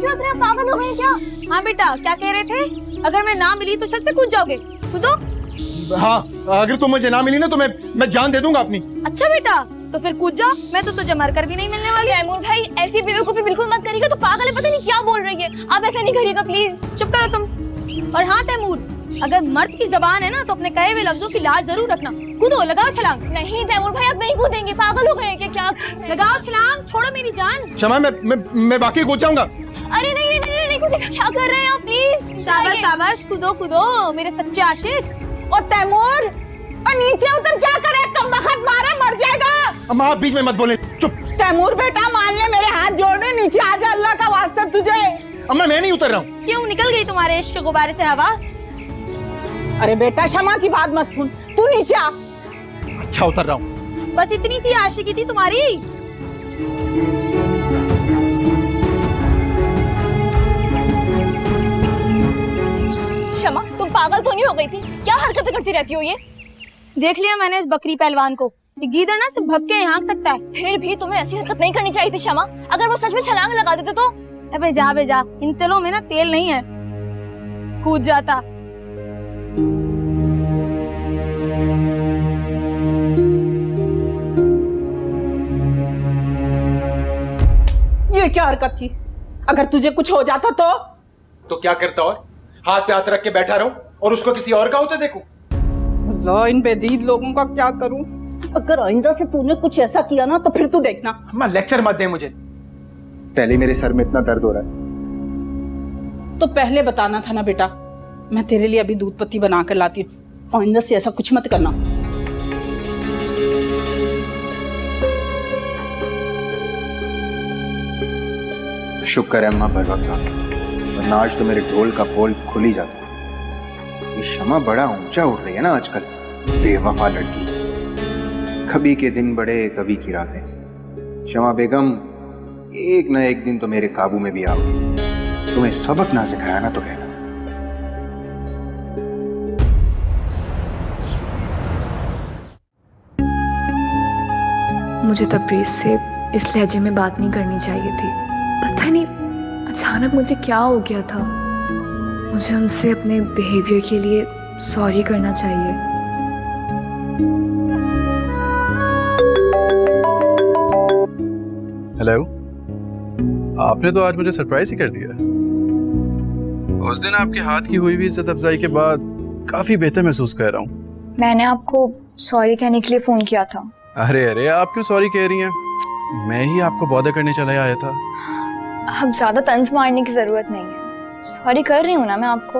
नीचे उतरे, पागल हो गए क्या? हाँ बेटा, क्या कह रहे थे? अगर मैं ना मिली तो छत से कूद जाओगे? कूदो। हाँ, अगर तुम मुझे ना मिली ना तो मैं जान दे दूंगा अपनी। अच्छा बेटा, तो फिर कूद जाओ, मैं तो तुझे मरकर भी नहीं मिलने वाली। तैमूर भाई ऐसी बेवकूफी बिल्कुल मत करिएगा, तो पागल है, पता नहीं क्या बोल रही है। आप ऐसा नहीं करिएगा प्लीज। चुप करो तुम। और हाँ तैमूर, अगर मर्द की जबान है ना तो अपने कहे हुए लफ्जों की लाज जरूर रखना। कूदो, लगाओ छलांग। नहीं तैमूर भाई, आप नहीं कूदेंगे, पागल हो गए क्या? लगाओ छलांग, छोड़ो मेरी जान। शमा, मैं वाकई कूद जाऊंगा। अरे नहीं नहीं नहीं, नहीं कूदेगा, क्या कर रहे हैं आप? प्लीज शाबाश शाबाश, कूदो कूदो मेरे सच्चे आशिक। और तैमूर, और नीचे उतर, क्या करे? कमबख्त मारे, मर जाएगा। अम्मा आप बीच में मत बोले, चुप। तैमूर बेटा मान ले, मेरे हाथ जोड़े, नीचे आ जा, अल्लाह का वास्ता तुझे। अम्मा मैं नहीं उतर रहा हूँ। क्यों, निकल गई तुम्हारे इश्क के गुब्बारे से हवा? अरे बेटा शमा की बात मत सुन, तू नीचे आ। अच्छा उतर रहा हूँ। बस इतनी सी आशिकी थी तुम्हारी। शमा, तुम पागल तो नहीं हो गई थी? क्या हरकतें करती रहती हो ये? देख लिया मैंने इस बकरी पहलवान को, ये गीदड़ ना सिर्फ भपके हाँक सकता है। फिर भी तुम्हें ऐसी हरकत नहीं करनी चाहिए थी शमा। अगर वो सच में छलांग लगा देते तो? अबे जा बे जा, इन तिलों में ना तेल नहीं है। कूद जाता। ये क्या हरकत थी? अगर तुझे कुछ हो जाता तो क्या करता? और हाथ पे हाथ रख के बैठा रहूं और उसको किसी और का होते देखूं? अल्लाह, इन बेदीद लोगों का क्या करूं? अगर आइंदा से तूने कुछ ऐसा किया ना तो फिर तू देखना। अम्मा लेक्चर मत दे मुझे। पहले मेरे सर में इतना दर्द हो रहा है। तो पहले बताना था ना बेटा, मैं तेरे लिए अभी दूध पत्ती बना कर लाती हूँ। आइंदा से ऐसा कुछ मत करना। शुक्र है अम्मा भर वक्त आ गई, वरना आज तो मेरे ढोल का पोल खुल ही जाता। ये शमा बड़ा ऊंचा उठ रही है ना आजकल, बेवफा लड़की। कभी के दिन बड़े, कभी की रातें। शमा बेगम, एक न एक दिन तो मेरे काबू में भी आओगी। तुम्हें सबक ना सिखाया ना तो कहना। मुझे तबरेज से इस लहजे में बात नहीं करनी चाहिए थी। पता नहीं अचानक मुझे क्या हो गया था। मुझे उनसे अपने बिहेवियर के लिए सॉरी करना चाहिए। हेलो, आपने तो आज मुझे सरप्राइज ही कर दिया। उस दिन आपके हाथ की हुई भी इज्जत अफजाई के बाद काफी बेहतर महसूस कर रहा हूँ। मैंने आपको सॉरी कहने के लिए फोन किया था। अरे अरे, आप क्यों सॉरी कह रही हैं? मैं ही आपको बॉदर करने चला आया था। अब ज्यादा तंज मारने की जरूरत नहीं है। सॉरी कर रही हूँ ना मैं आपको।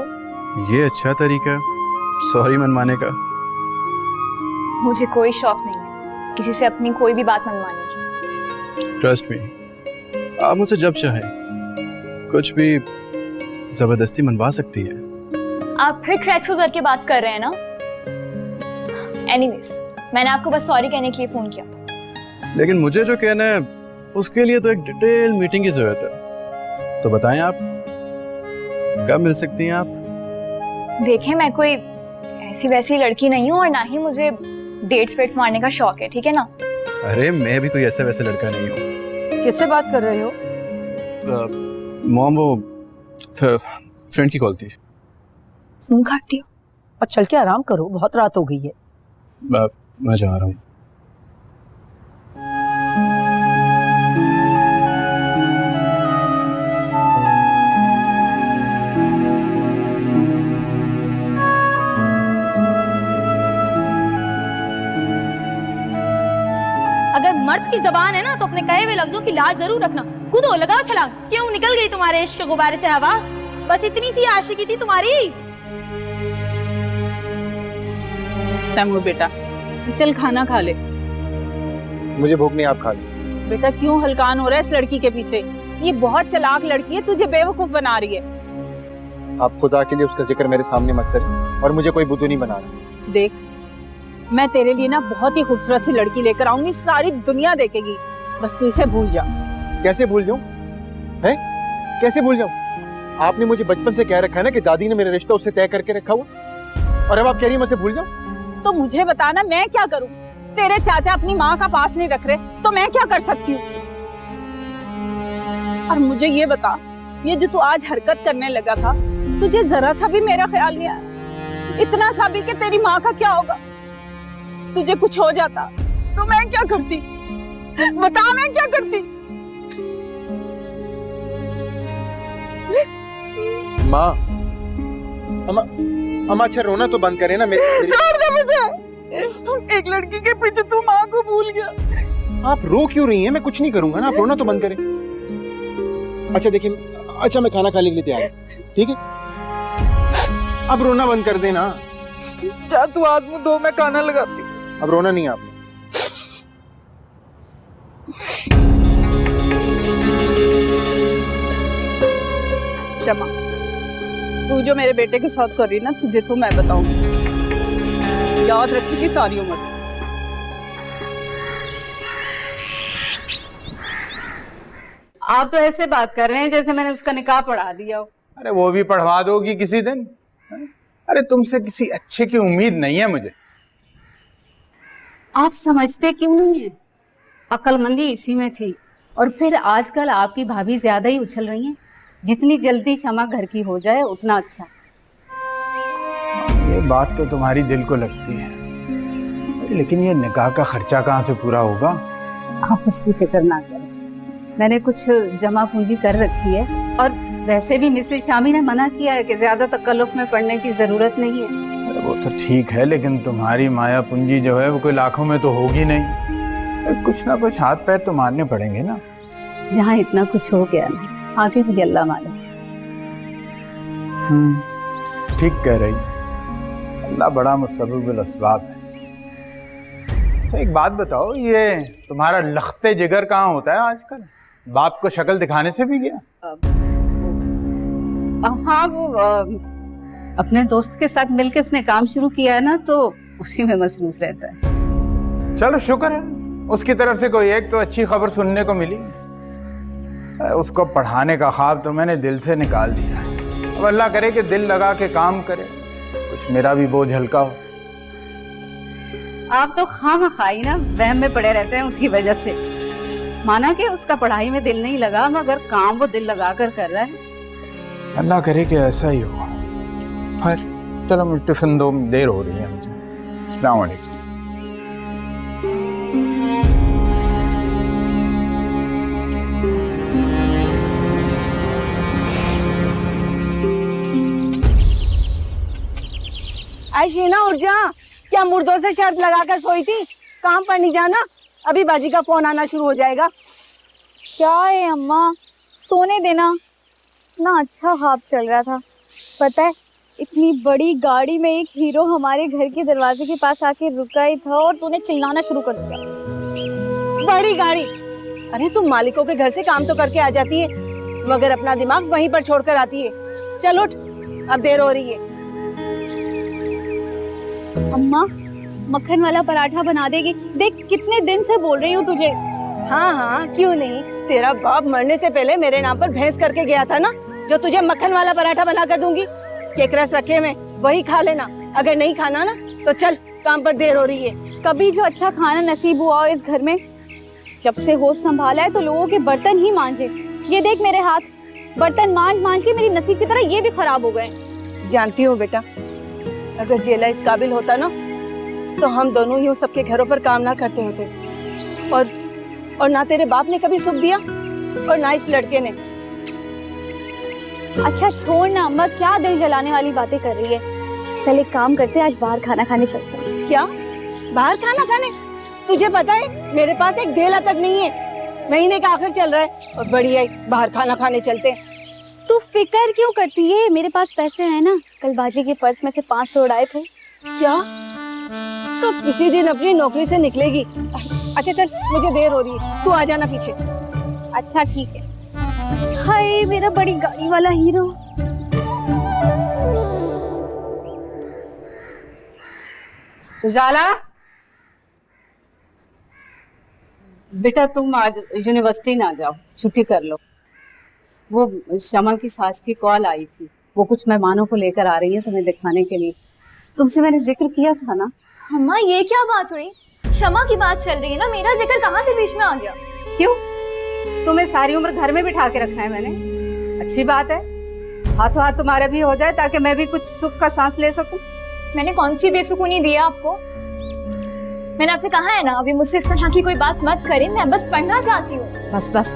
ये अच्छा तरीका है सॉरी मनवाने का। मुझे कोई शौक नहीं है किसी से अपनी कोई भी बात मनवाने की। ट्रस्ट मी, आप मुझसे जब चाहें कुछ भी जबरदस्ती मनवा सकती है। आप फिर ट्रैक्स को करके बात कर रहे हैं ना? एनीवेज, मैंने आपको बस सॉरी कहने के लिए फोन किया था। लेकिन मुझे जो कहना है उसके लिए तो एक डिटेल मीटिंग की जरूरत है। तो बताएं आप कब मिल सकती हैं आप? देखें, मैं कोई ऐसी वैसी लड़की नहीं हूँ और ना ही मुझे डेट्स वेट्स मारने का शौक है, ठीक है ना? अरे मैं भी कोई ऐसा वैसा लड़का नहीं हूँ। किससे बात कर रहे हो? मॉम, वो फ्रेंड की कॉल थी। फोन काट दिया। और चल के आराम करो, बहुत रात हो गई है। मैं जा रहा हूँ। अगर मर्द की जबान है ना तो अपने कहे हुए लफ्जों की लाज जरूर रखना। कूदो, लगाओ छलांग। क्यों, निकल गई तुम्हारे इश्क के गुब्बारे से हवा? बस इतनी सी आशिकी थी तुम्हारी। तैमूर बेटा, चल खाना खा ले। मुझे भूख नहीं, आप खा लो। बेटा क्यों हलकान हो रहा है इस लड़की के पीछे? ये बहुत चालाक लड़की है, तुझे बेवकूफ बना रही है। आप खुदा के लिए उसका जिक्र मेरे सामने मत करिए और मुझे कोई बुद्धू नहीं बनाना। देख, मैं तेरे लिए ना बहुत ही खूबसूरत सी लड़की लेकर आऊंगी, सारी दुनिया देखेगी। बस तू इसे भूल जा। कैसे भूल जाऊं? हैं? कैसे भूल जाऊं? आपने मुझे बचपन से कह रखा है ना कि दादी ने मेरा रिश्ता उससे तय करके रखा हुआ, और अब आप कह रही हैं मैं उसे भूल जाऊं? तो मुझे बताना, मैं क्या करूं? तेरे चाचा अपनी माँ का पास नहीं रख रहे तो मैं क्या कर सकती हूँ? और मुझे ये बता, ये जो तू आज हरकत करने लगा था, तुझे जरा सा भी मेरा ख्याल नहीं आया? इतना सा भी कि तेरी माँ का क्या होगा? तुझे कुछ हो जाता तो मैं क्या करती? बता, मैं क्या करती? माँ, अम्मा अच्छा रोना तो बंद करे ना। छोड़ दे मुझे। एक लड़की के पीछे तू माँ को भूल गया। आप रो क्यों रही हैं? मैं कुछ नहीं करूंगा ना, आप रोना तो बंद करें। अच्छा देखिए, अच्छा मैं खाना खाने के लिए तैयार हूं, ठीक है? अब रोना बंद कर देना। जा तू हाथ मुंह धो, मैं खाना लगाती हूँ। अब रोना नहीं है आपने। शमा, तू जो मेरे बेटे के साथ कर रही ना, तुझे तो मैं बताऊंगी, याद रखेगी सारी उम्र। आप तो ऐसे बात कर रहे हैं जैसे मैंने उसका निकाह पढ़ा दिया हो। अरे वो भी पढ़वा दोगी किसी दिन। अरे तुमसे किसी अच्छे की उम्मीद नहीं है मुझे। आप समझते क्यों नहीं है? अक्लमंदी इसी में थी। और फिर आजकल आपकी भाभी ज्यादा ही उछल रही हैं। जितनी जल्दी शमा घर की हो जाए उतना अच्छा। ये बात तो तुम्हारी दिल को लगती है, लेकिन ये निकाह का खर्चा कहाँ से पूरा होगा? आप उसकी फिक्र ना करें, मैंने कुछ जमा पूंजी कर रखी है। और वैसे भी मिसेस शामी ने मना किया है कि ज्यादा तकल्लुफ में पड़ने की जरूरत नहीं है। अरे वो तो ठीक है, लेकिन तुम्हारी माया पूंजी जो है वो कोई लाखों में तो होगी नहीं। कुछ ना कुछ हाथ पैर तो मारने पड़ेंगे ना। जहाँ इतना कुछ हो गया ना, आगे भी अल्लाह मालिक। ठीक कह रही, अल्लाह बड़ा मुसब्बिबुल अस्बाब है। अच्छा एक बात बताओ, ये तुम्हारा लख्ते जिगर कहाँ होता है आजकल? बाप को शक्ल दिखाने से भी गया? हाँ, वो अपने दोस्त के साथ मिलके उसने काम शुरू किया है ना, तो उसी में मसरूफ रहता है। चलो शुक्र है, उसकी तरफ से कोई एक तो अच्छी खबर सुनने को मिली। उसको पढ़ाने का ख्वाब तो मैंने दिल से निकाल दिया है। अब अल्लाह करे कि दिल लगा के काम करे, कुछ मेरा भी बोझ हल्का हो। आप तो खामखाई ना वहम में पड़े रहते हैं उसकी वजह से। माना कि उसका पढ़ाई में दिल नहीं लगा, मगर काम वो दिल लगा कर रहा है। अल्लाह करे कि ऐसा ही हो। खैर चलो मुझे टिफिन दो, देर हो रही है मुझे। अस्सलाम वालेकुम। आई शीना, उठ जा। क्या मुर्दों से शर्त लगाकर सोई थी? काम पर नहीं जाना? अभी बाजी का फोन आना शुरू हो जाएगा। क्या है अम्मा, सोने देना ना। अच्छा ख्वाब चल रहा था, पता है इतनी बड़ी गाड़ी में एक हीरो हमारे घर के दरवाजे के पास आके रुका ही था और तूने चिल्लाना शुरू कर दिया। बड़ी गाड़ी? अरे तुम मालिकों के घर से काम तो करके आ जाती है, मगर अपना दिमाग वहीं पर छोड़कर आती है। चल उठ, अब देर हो रही है। अम्मा, मक्खन वाला पराठा बना देगी? देख कितने दिन से बोल रही हूँ तुझे। हाँ हाँ, क्यों नहीं। तेरा बाप मरने से पहले मेरे नाम पर भैंस करके गया था ना, जो तुझे मक्खन वाला पराठा बना कर दूंगी। केक रस रखे में वही खा लेना। अगर नहीं खाना ना तो चल, काम पर देर हो रही है। कभी जो अच्छा खाना नसीब हुआ हो इस घर में। जब से होश संभाला है तो लोगों के बर्तन ही मांजे। ये देख मेरे हाथ, बर्तन मांज मांज के मेरी नसीब की तरह ये भी खराब हो गए। जानती हूँ बेटा, अगर जेला इस काबिल होता ना तो हम दोनों यूं सबके घरों पर काम ना करते होते। और ना तेरे बाप ने कभी सुख दिया और ना इस लड़के ने। अच्छा छोड़ ना अम्मा, क्या दिल जलाने वाली बातें कर रही है। चल एक काम करते हैं, आज बाहर खाना खाने चलते हैं। क्या बाहर खाना खाने? तुझे पता है मेरे पास एक धेला तक नहीं है। महीने का आखिर चल रहा है और बढ़िया बाहर खाना खाने चलते हैं। तू फिक्र क्यों करती है, मेरे पास पैसे हैं ना। कल बाजी के पर्स में से 500 उड़ाए थे। क्या? तो इसी दिन अपनी नौकरी से निकलेगी? अच्छा चल, मुझे देर हो रही है, तू आ जाना पीछे। अच्छा ठीक है। हाय मेरा बड़ी गाड़ी वाला हीरो। उजाला, बेटा तुम आज यूनिवर्सिटी ना जाओ, छुट्टी कर लो। वो शमा की सास की कॉल आई थी, वो कुछ मेहमानों को लेकर आ रही है तुम्हें दिखाने के लिए। तुमसे मैंने जिक्र किया था ना। अम्मा ये क्या बात हुई? शमा की बात चल रही है ना, मेरा जिक्र कहाँ से बीच में आ गया? क्यों? तुम्हें सारी उम्र घर में बिठा के रखना है मैंने? अच्छी बात है, हाथों हाथ तुम्हारे भी हो जाए ताकि मैं भी कुछ सुख का सांस ले सकूं। मैंने कौन सी बेसुकूनी दी है आपको? मैंने आपसे कहा है ना अभी मुझसे इस तरह की कोई बात मत करें, मैं बस पढ़ना चाहती हूँ। बस बस,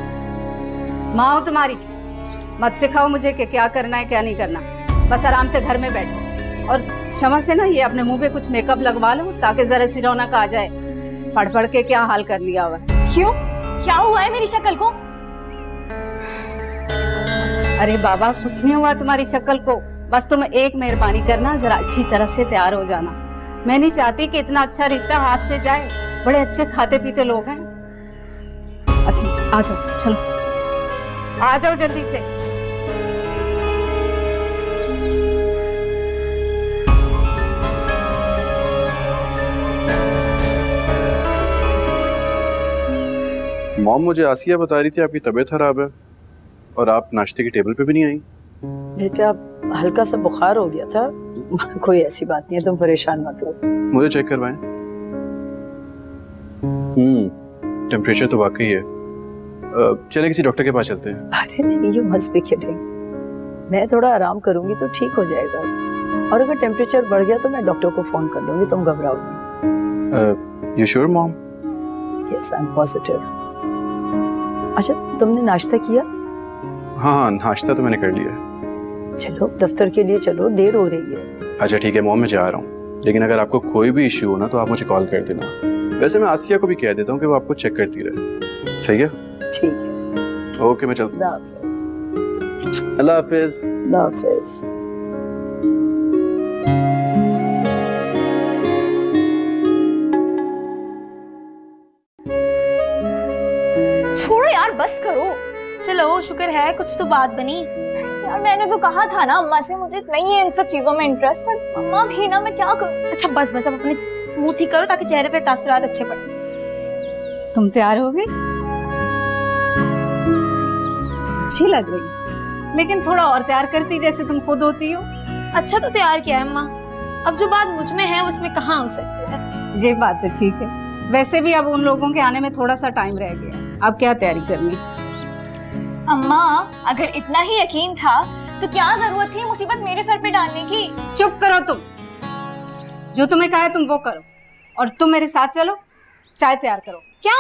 माँ हूं तुम्हारी, मत सिखाओ मुझे कि क्या करना है क्या नहीं करना। बस आराम से घर में बैठो और क्षमा से ना ये अपने मुंह पे कुछ मेकअप लगवा लो ताकि जरा सी रौनक आ जाए। पढ़ पढ़ के क्या हाल कर लिया हुआ। क्यों, क्या हुआ है मेरी शक्ल को? अरे बाबा कुछ नहीं हुआ तुम्हारी शक्ल को, बस तुम एक मेहरबानी करना, जरा अच्छी तरह से तैयार हो जाना। मैं नहीं चाहती कि इतना अच्छा रिश्ता हाथ से जाए, बड़े अच्छे खाते पीते लोग हैं। अच्छा आ जाओ, चलो आ जाओ जल्दी से। मॉम मुझे आसिया बता रही थी आपकी तबीयत खराब है और आप नाश्ते की टेबल पे भी नहीं आई। बेटा हल्का सा बुखार हो गया था, कोई ऐसी बात नहीं है, तुम परेशान मत हो। मुझे चेक करवाएं। टेम्परेचर तो वाकई है। चले किसी डॉक्टर के पास चलते हैं। अरे नहीं, यू मस्ट बी किडिंग। मैं थोड़ा आराम करूंगी तो ठीक हो जाएगा, और अगर टेम्परेचर बढ़ गया तो मैं डॉक्टर को फोन कर लूंगी, तुम घबराओ नहीं। You sure mom? Yes I am positive. अच्छा तुमने नाश्ता किया? हाँ नाश्ता तो मैंने कर लिया। चलो दफ्तर के लिए चलो, देर हो रही है। अच्छा ठीक है मॉम, मैं जा रहा हूँ, लेकिन अगर आपको कोई भी इश्यू हो ना तो आप मुझे कॉल कर देना। वैसे मैं आसिया को भी कह देता हूँ कि वो आपको चेक करती रहे। सही है? ठीक है, ओके मैं चलता हूँ। अल्लाह हाफिज। अल्लाह हाफिज। छोड़ो यार, बस करो। चलो शुक्र है कुछ तो बात बनी। यार मैंने तो कहा था ना अम्मा से मुझे नहीं है इन सब चीजों में इंटरेस्ट, पर अम्मा भी ना, मैं क्या करूं? अच्छा बस बस, अब अपने मुंह ठीक करो ताकि चेहरे पे तासुरात अच्छे पड़े। तुम तैयार हो गई? अच्छी लग रही, लेकिन थोड़ा और तैयार करती जैसे तुम खुद होती हो। अच्छा तो तैयार किया है अम्मा, अब जो बात मुझ में है उसमें कहाँ हो सकती है। ये बात तो ठीक है, वैसे भी अब उन लोगों के आने में थोड़ा सा टाइम रह गया, अब क्या तैयारी करनी। अम्मा अगर इतना ही यकीन था तो क्या जरूरत थी मुसीबत मेरे सर पे डालने की? चुप करो तुम, जो तुम्हें कहा है तुम वो करो, और तुम मेरे साथ चलो, चाय तैयार करो। क्या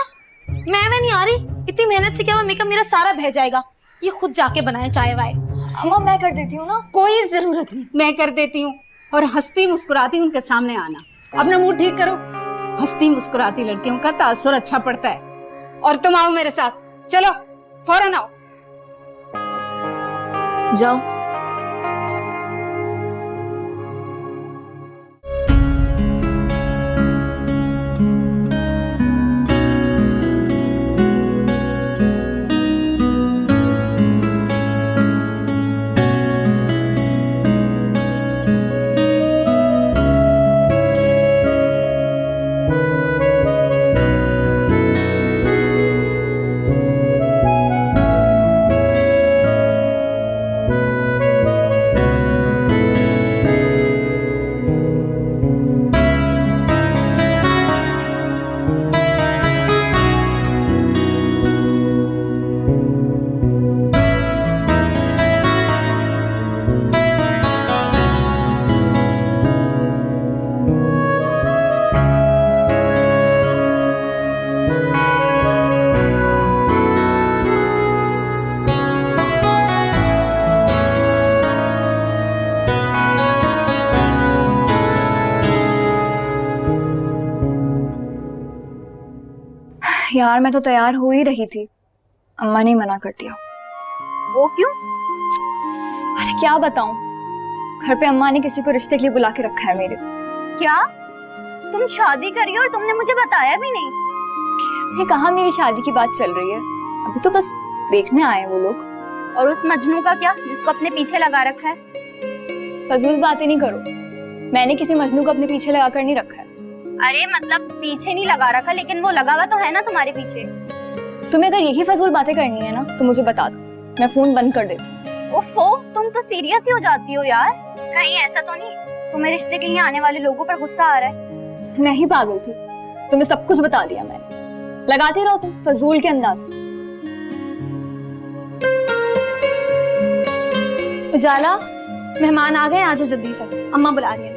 मैं नहीं आ रही? इतनी मेहनत से क्या वो मेकअप मेरा सारा बह जाएगा, ये खुद जाके बनाए चाय वाय। अम्मा मैं कर देती हूँ ना। कोई जरूरत नहीं, मैं कर देती हूँ। और हंसती मुस्कुराती उनके सामने आना, अपना मूड ठीक करो। हंसती मुस्कुराती लड़कियों का तासुर अच्छा पड़ता है। और तुम आओ मेरे साथ, चलो फौरन आओ। जाओ। यार मैं तो तैयार हो ही रही थी, अम्मा ने मना कर दिया। वो क्यों? अरे क्या बताऊं, घर पे अम्मा ने किसी को रिश्ते के लिए बुला के रखा है मेरे। क्या तुम शादी करी और तुमने मुझे बताया भी नहीं? किसने कहा मेरी शादी की बात चल रही है? अभी तो बस देखने आए वो लोग। और उस मजनू का क्या जिसको अपने पीछे लगा रखा है? फजूल बातें नहीं करो, मैंने किसी मजनू को अपने पीछे लगा कर नहीं रखा है। अरे मतलब पीछे नहीं लगा रखा, लेकिन वो लगा हुआ तो है ना तुम्हारे पीछे। तुम्हें अगर यही फजूल बातें करनी है ना तो मुझे बता दो, मैं फोन बंद कर देती हूँ। ओफो, तुम तो सीरियस ही हो जाती हो यार। कहीं ऐसा तो नहीं तुम्हें रिश्ते के लिए आने वाले लोगों पर गुस्सा आ रहा है? मैं ही पागल थी, तुम्हें सब कुछ बता दिया मैंने। लगाते रहो तुम फजूल के अंदाज। उजाला, मेहमान आ गए, आ जाओ जल्दी से, अम्मा बुला रही है।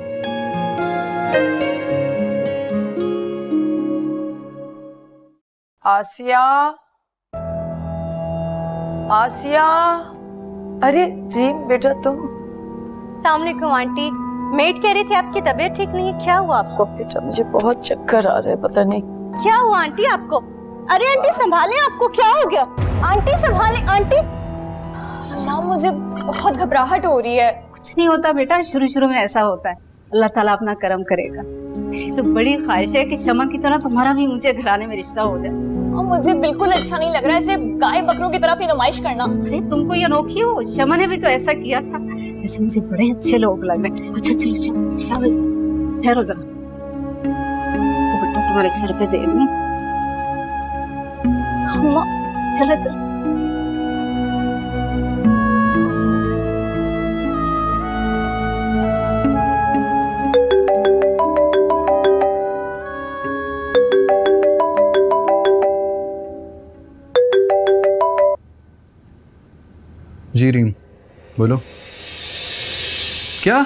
आसिया, आसिया, अरे रीम बेटा तुम। अस्सलामुअलैकुम आंटी, मेड कह रही थी आपकी तबीयत ठीक नहीं है, क्या हुआ आपको? बेटा मुझे बहुत चक्कर आ रहे हैं, पता नहीं क्या हुआ आंटी आपको? अरे आंटी संभालें, आपको क्या हो गया? आंटी संभालें आंटी। शाम, मुझे बहुत घबराहट हो रही है। कुछ नहीं होता बेटा, शुरू शुरू में ऐसा होता है, अल्लाह ताला अपना करम करेगा। मेरी तो बड़ी ख्वाहिश है कि शमा की तरह तुम्हारा भी ऊंचे घराने में रिश्ता हो जाए। और मुझे बिल्कुल अच्छा नहीं लग रहा है ऐसे गाय बकरों की तरह भी नुमाइश करना। अरे तुमको ये अनोखी हो, शमा ने भी तो ऐसा किया था। ऐसे मुझे बड़े अच्छे लोग लग रहे हैं। अच्छा चलो चलो शाबाश, ठहरो जरा, तो बेटा तुम्हारे सर पे दे दूं। चलो चलो। जी रीम, बोलो। क्या?